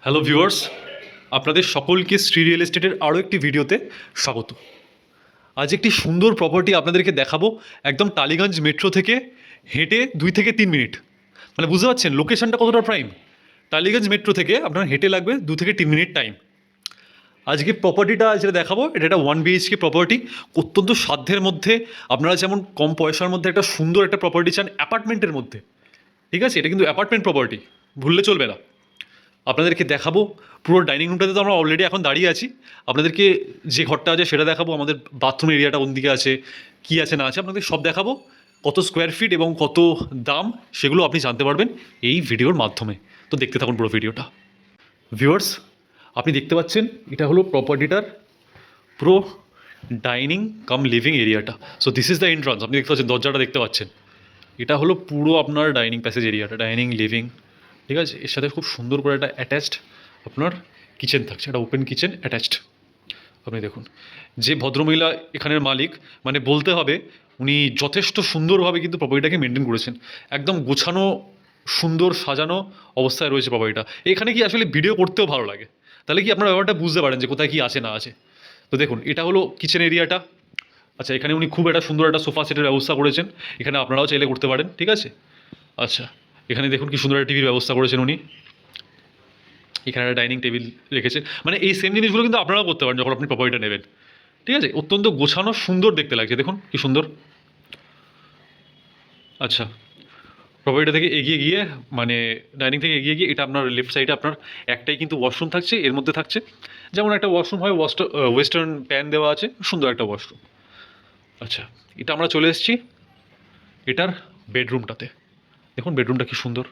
Hello viewers, আপনাদের সকলকে Shri real এস্টেটের আরও একটি ভিডিওতে স্বাগত। আজ একটি সুন্দর প্রপার্টি আপনাদেরকে দেখাবো, একদম টালিগঞ্জ মেট্রো থেকে হেঁটে 2 থেকে 3 মিনিট। মানে বুঝতে পারছেন লোকেশনটা কতটা প্রাইম। টালিগঞ্জ মেট্রো থেকে আপনার হেঁটে লাগবে 2 থেকে 3 মিনিট টাইম। আজকে প্রপার্টিটা যেটা দেখাবো এটা একটা 1 BHK প্রপার্টি, অত্যন্ত সাধ্যের মধ্যে। আপনারা যেমন কম পয়সার মধ্যে একটা সুন্দর একটা প্রপার্টি চান অ্যাপার্টমেন্টের মধ্যে, ঠিক আছে, এটা কিন্তু অ্যাপার্টমেন্ট প্রপার্টি, ভুললে চলবে না। আপনাদেরকে দেখাবো পুরো ডাইনিং রুমটাতে তো আমরা অলরেডি এখন দাঁড়িয়ে আছি। আপনাদেরকে যে ঘরটা আছে সেটা দেখাবো, আমাদের বাথরুম এরিয়াটা কোন দিকে আছে, কী আছে না আছে, আপনাদের সব দেখাবো। কত স্কোয়ার ফিট এবং কত দাম সেগুলো আপনি জানতে পারবেন এই ভিডিওর মাধ্যমে। তো দেখতে থাকুন পুরো ভিডিওটা। ভিউয়ার্স, আপনি দেখতে পাচ্ছেন এটা হলো প্রপার্টিটার পুরো ডাইনিং কাম লিভিং এরিয়াটা। So this is the entrance. আপনি দেখতে পাচ্ছেন দরজাটা দেখতে পাচ্ছেন, এটা হলো পুরো আপনার ডাইনিং প্যাসেজ এরিয়াটা, ডাইনিং লিভিং, ঠিক আছে। এর সাথে খুব সুন্দর করে একটা অ্যাটাচড আপনার কিচেন থাকছে, একটা ওপেন কিচেন অ্যাটাচড। আপনি দেখুন যে ভদ্রমহিলা এখানের মালিক, মানে বলতে হবে উনি যথেষ্ট সুন্দরভাবে কিন্তু প্রপার্টিটাকে মেনটেন করেছেন। একদম গোছানো, সুন্দর সাজানো অবস্থায় রয়েছে প্রপার্টিটা। এখানে কি আসলে ভিডিও করতেও ভালো লাগে, তাহলে কি আপনারা ব্যাপারটা বুঝতে পারেন যে কোথায় কী আছে না আছে। তো দেখুন এটা হলো কিচেন এরিয়াটা। আচ্ছা, এখানে উনি খুব একটা সুন্দর একটা সোফা সেটের ব্যবস্থা করেছেন, এখানে আপনারাও চাইলে করতে পারেন, ঠিক আছে। আচ্ছা, এখানে দেখুন কি সুন্দর একটা টিভির ব্যবস্থা করেছেন উনি। এখানে একটা ডাইনিং টেবিল রেখেছে, মানে এই সেম জিনিসগুলো কিন্তু আপনারাও করতে পারেন যখন আপনি প্রপার্টিটা নেবেন, ঠিক আছে। অত্যন্ত গোছানো, সুন্দর দেখতে লাগছে, দেখুন কি সুন্দর। আচ্ছা, প্রপার্টিটা থেকে এগিয়ে গিয়ে, মানে ডাইনিং থেকে এগিয়ে গিয়ে, এটা আপনার লেফট সাইডে আপনার একটাই কিন্তু ওয়াশরুম থাকছে। এর মধ্যে থাকছে যেমন একটা ওয়াশরুম হয়, ওয়েস্টার্ন প্যান দেওয়া আছে, সুন্দর একটা ওয়াশরুম। আচ্ছা, এটা আমরা চলে এসেছি এটার বেডরুমটাতে। দেখুন বেডরুমটা কি সুন্দর,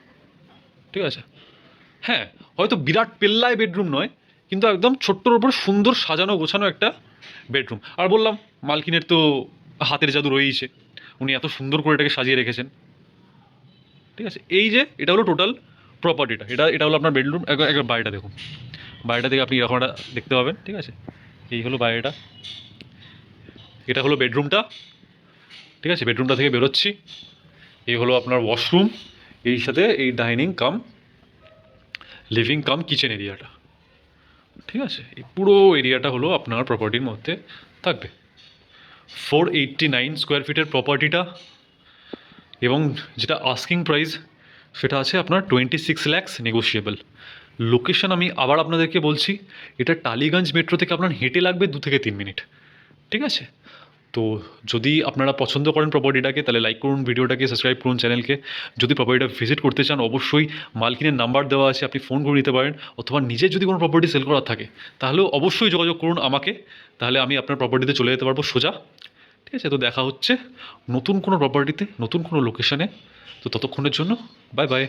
ঠিক আছে। হ্যাঁ, হয়তো বিরাট পেল্লায় বেডরুম নয়, কিন্তু একদম ছোট্টর ওপর সুন্দর সাজানো গোছানো একটা বেডরুম। আর বললাম মালকিনের তো হাতের জাদু রয়েইছে, উনি এত সুন্দর করে এটাকে সাজিয়ে রেখেছেন, ঠিক আছে। এই যে এটা হলো টোটাল প্রপার্টিটা, এটা এটা হলো আপনার বেডরুম। একবার বাইরেটা দেখুন, বাইরেটা থেকে আপনি এরকম একটা দেখতে পাবেন, ঠিক আছে। এই হলো বাইরেটা, এটা হলো বেডরুমটা, ঠিক আছে। বেডরুমটা থেকে বেরোচ্ছি, এই হলো আপনার ওয়াশরুম, এই সাথে এই ডাইনিং কাম লিভিং কাম কিচেন এরিয়াটা, ঠিক আছে। এই পুরো এরিয়াটা হলো আপনার প্রপার্টির মধ্যে থাকবে। 489 স্কোয়ার ফিটের প্রপার্টিটা, এবং যেটা আস্কিং প্রাইস সেটা আছে আপনার 26 লাখ নেগোশিয়েবল। লোকেশন আমি আবার আপনাদেরকে বলছি, এটা টালিগঞ্জ মেট্রো থেকে আপনার হেঁটে লাগবে 2 থেকে 3 মিনিট, ঠিক আছে। তো যদি আপনারা পছন্দ করেন প্রপার্টিটাকে, তাহলে লাইক করুন ভিডিওটাকে, সাবস্ক্রাইব করুন চ্যানেলকে। যদি প্রপার্টিটা ভিজিট করতে চান, অবশ্যই মালকিনের নাম্বার দেওয়া আছে, আপনি ফোন করে নিতে পারেন। অথবা নিজের যদি কোনো প্রপার্টি সেল করার থাকে তাহলেও অবশ্যই যোগাযোগ করুন আমাকে, তাহলে আমি আপনার প্রপার্টিতে চলে যেতে পারবো সোজা, ঠিক আছে। তো দেখা হচ্ছে নতুন কোনো প্রপার্টিতে, নতুন কোনো লোকেশানে। তো ততক্ষণের জন্য বাই বাই।